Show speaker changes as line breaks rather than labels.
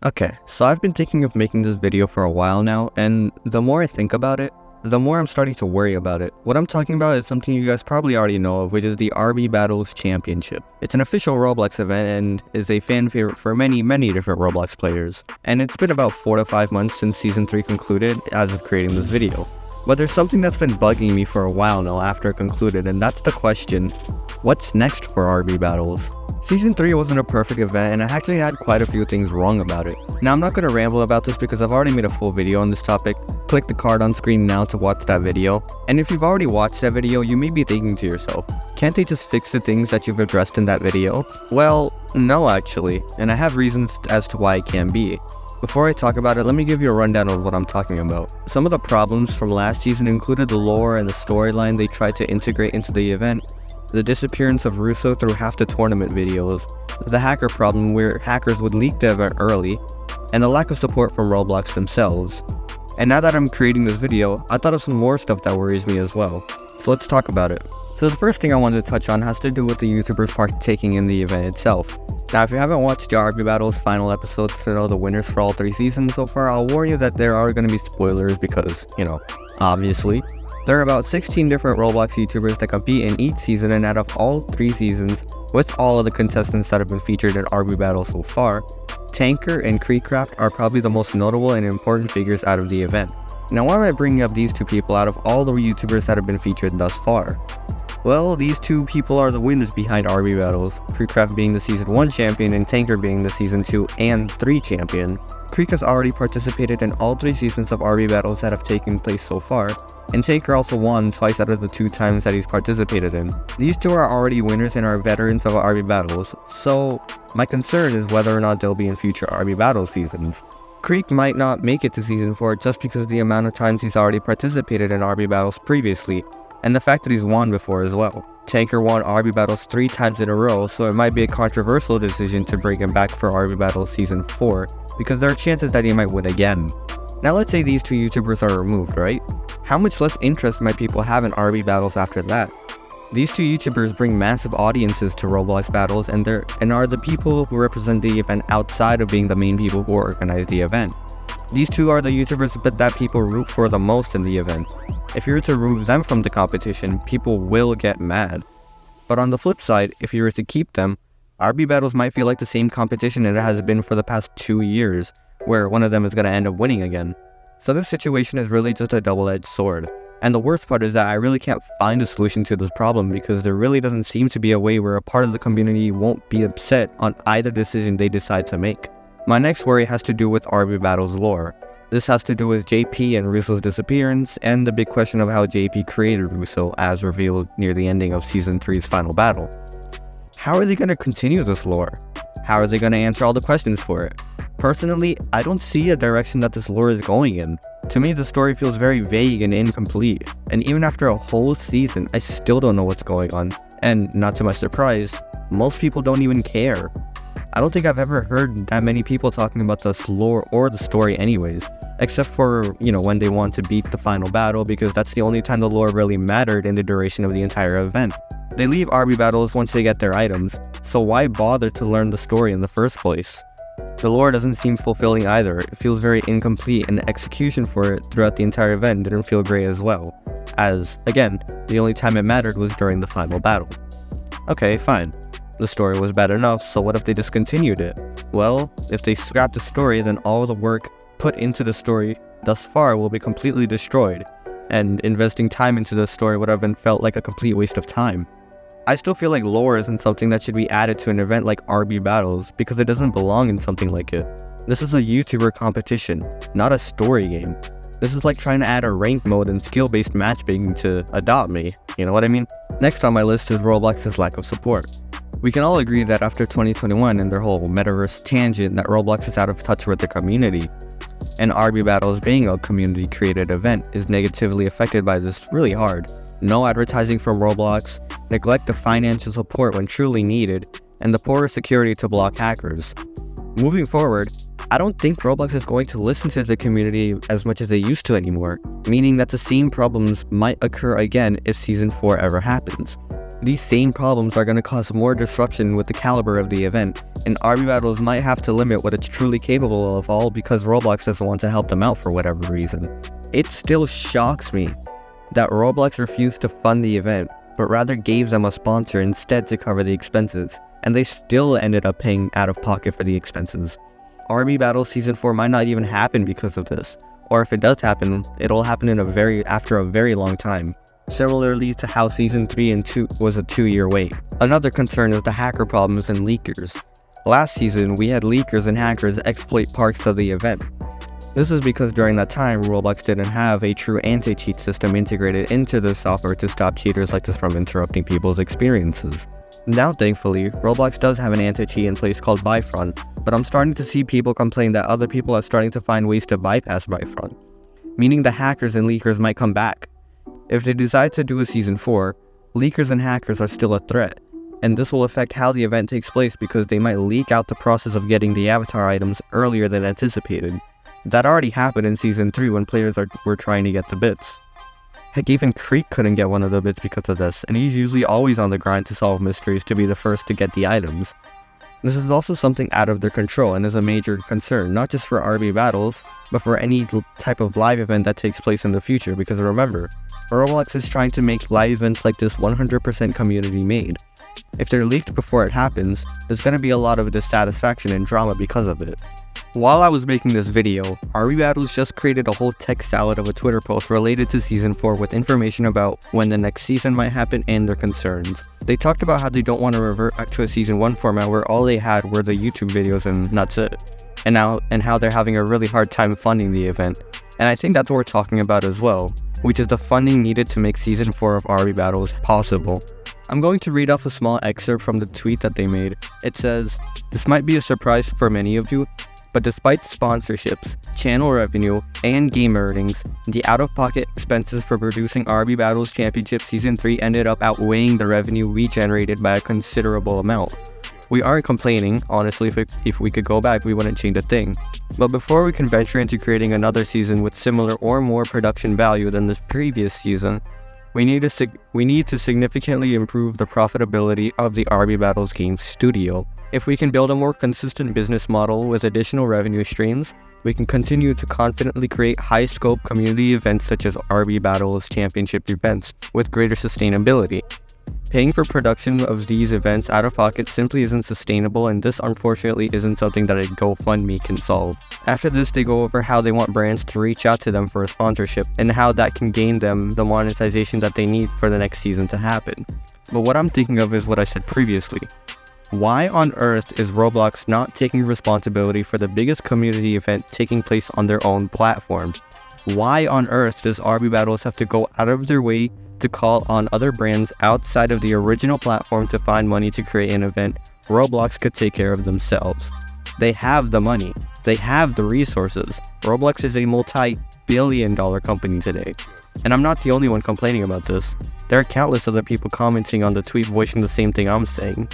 Okay, so I've been thinking of making this video for a while now, and the more I think about it, the more I'm starting to worry about it. What I'm talking about is something you guys probably already know of, which is the RB Battles Championship. It's an official Roblox event and is a fan favorite for many different Roblox players. And it's been about 4 to 5 months since Season 3 concluded as of creating this video. But there's something that's been bugging me for a while now after it concluded, and that's the question, what's next for RB Battles? Season 3 wasn't a perfect event, and I actually had quite a few things wrong about it. Now, I'm not going to ramble about this because I've already made a full video on this topic. Click the card on screen now to watch that video. And if you've already watched that video, you may be thinking to yourself, can't they just fix the things that you've addressed in that video? Well, no actually, and I have reasons as to why it can be. Before I talk about it, let me give you a rundown of what I'm talking about. Some of the problems from last season included the lore and the storyline they tried to integrate into the event, the disappearance of Russo through half the tournament videos, the hacker problem where hackers would leak the event early, and the lack of support from Roblox themselves. And now that I'm creating this video, I thought of some more stuff that worries me as well. So let's talk about it. So the first thing I wanted to touch on has to do with the YouTubers partaking in the event itself. Now, if you haven't watched the RB Battles final episodes to know the winners for all 3 seasons so far, I'll warn you that there are going to be spoilers because, obviously. There are about 16 different Roblox YouTubers that compete in each season, and out of all 3 seasons, with all of the contestants that have been featured in RB Battles so far, Tanker and Creekcraft are probably the most notable and important figures out of the event. Now, why am I bringing up these 2 people out of all the YouTubers that have been featured thus far? Well, these 2 people are the winners behind RB Battles, Creekcraft being the Season 1 champion and Tanker being the Season 2 and 3 champion. Creek has already participated in all 3 seasons of RB Battles that have taken place so far, and Tanker also won twice out of the 2 times that he's participated in. These 2 are already winners and are veterans of RB Battles, so my concern is whether or not they'll be in future RB Battles seasons. Creek might not make it to Season 4 just because of the amount of times he's already participated in RB Battles previously, and the fact that he's won before as well. Tanker won RB Battles 3 times in a row, so it might be a controversial decision to bring him back for RB Battles Season 4, because there are chances that he might win again. Now let's say these 2 YouTubers are removed, right? How much less interest might people have in RB Battles after that? These 2 YouTubers bring massive audiences to Roblox Battles and are the people who represent the event outside of being the main people who organize the event. These 2 are the YouTubers that people root for the most in the event. If you were to remove them from the competition, people will get mad. But on the flip side, if you were to keep them, RB Battles might feel like the same competition it has been for the past 2 years, where one of them is going to end up winning again. So this situation is really just a double-edged sword. And the worst part is that I really can't find a solution to this problem because there really doesn't seem to be a way where a part of the community won't be upset on either decision they decide to make. My next worry has to do with RB Battles lore. This has to do with JP and Russo's disappearance, and the big question of how JP created Russo as revealed near the ending of Season 3's final battle. How are they going to continue this lore? How are they going to answer all the questions for it? Personally, I don't see a direction that this lore is going in. To me, the story feels very vague and incomplete, and even after a whole season, I still don't know what's going on. And not to my surprise, most people don't even care. I don't think I've ever heard that many people talking about this lore or the story anyways, except for, when they want to beat the final battle, because that's the only time the lore really mattered in the duration of the entire event. They leave RB Battles once they get their items, so why bother to learn the story in the first place? The lore doesn't seem fulfilling either. It feels very incomplete, and the execution for it throughout the entire event didn't feel great as well, as, again, the only time it mattered was during the final battle. Okay, fine. The story was bad enough, so what if they discontinued it? Well, if they scrap the story, then all the work put into the story thus far will be completely destroyed, and investing time into the story would have been felt like a complete waste of time. I still feel like lore isn't something that should be added to an event like RB Battles because it doesn't belong in something like it. This is a YouTuber competition, not a story game. This is like trying to add a rank mode and skill-based matchmaking to Adopt Me, you know what I mean? Next on my list is Roblox's lack of support. We can all agree that after 2021 and their whole metaverse tangent that Roblox is out of touch with the community, and RB Battles being a community-created event is negatively affected by this really hard. No advertising from Roblox, neglect of financial support when truly needed, and the poor security to block hackers. Moving forward, I don't think Roblox is going to listen to the community as much as they used to anymore, meaning that the same problems might occur again if Season 4 ever happens. These same problems are going to cause more disruption with the caliber of the event, and RB Battles might have to limit what it's truly capable of, all because Roblox doesn't want to help them out for whatever reason. It still shocks me that Roblox refused to fund the event, but rather gave them a sponsor instead to cover the expenses, and they still ended up paying out of pocket for the expenses. RB Battles Season 4 might not even happen because of this, or if it does happen, it'll happen after a very long time, similarly to how Season 3 and 2 was a 2-year wait. Another concern is the hacker problems and leakers. Last season, we had leakers and hackers exploit parts of the event. This is because during that time, Roblox didn't have a true anti-cheat system integrated into the software to stop cheaters like this from interrupting people's experiences. Now thankfully, Roblox does have an anti-cheat in place called Bifront, but I'm starting to see people complain that other people are starting to find ways to bypass Bifront, meaning the hackers and leakers might come back. If they decide to do a Season 4, leakers and hackers are still a threat, and this will affect how the event takes place because they might leak out the process of getting the avatar items earlier than anticipated. That already happened in Season 3 when players were trying to get the bits. Heck, even Creek couldn't get one of the bits because of this, and he's usually always on the grind to solve mysteries to be the first to get the items. This is also something out of their control and is a major concern, not just for RB Battles, but for any type of live event that takes place in the future, because remember, Roblox is trying to make live events like this 100% community made. If they're leaked before it happens, there's going to be a lot of dissatisfaction and drama because of it. While I was making this video, RB Battles just created a whole text salad of a Twitter post related to Season 4 with information about when the next season might happen and their concerns. They talked about how they don't want to revert back to a Season 1 format where all they had were the YouTube videos and that's it. And how they're having a really hard time funding the event. And I think that's what we're talking about as well, which is the funding needed to make Season 4 of RB Battles possible. I'm going to read off a small excerpt from the tweet that they made. It says, "This might be a surprise for many of you, but despite sponsorships, channel revenue, and game earnings, the out-of-pocket expenses for producing RB Battles Championship Season 3 ended up outweighing the revenue we generated by a considerable amount. We aren't complaining, honestly. If we could go back, we wouldn't change a thing. But before we can venture into creating another season with similar or more production value than the previous season, we need to significantly improve the profitability of the RB Battles game studio. If we can build a more consistent business model with additional revenue streams, we can continue to confidently create high-scope community events such as RB Battles Championship events with greater sustainability. Paying for production of these events out of pocket simply isn't sustainable, and this unfortunately isn't something that a GoFundMe can solve." After this, they go over how they want brands to reach out to them for a sponsorship and how that can gain them the monetization that they need for the next season to happen. But what I'm thinking of is what I said previously. Why on earth is Roblox not taking responsibility for the biggest community event taking place on their own platform? Why on earth does RB Battles have to go out of their way to call on other brands outside of the original platform to find money to create an event Roblox could take care of themselves? They have the money. They have the resources. Roblox is a multi-billion-dollar company today. And I'm not the only one complaining about this. There are countless other people commenting on the tweet voicing the same thing I'm saying.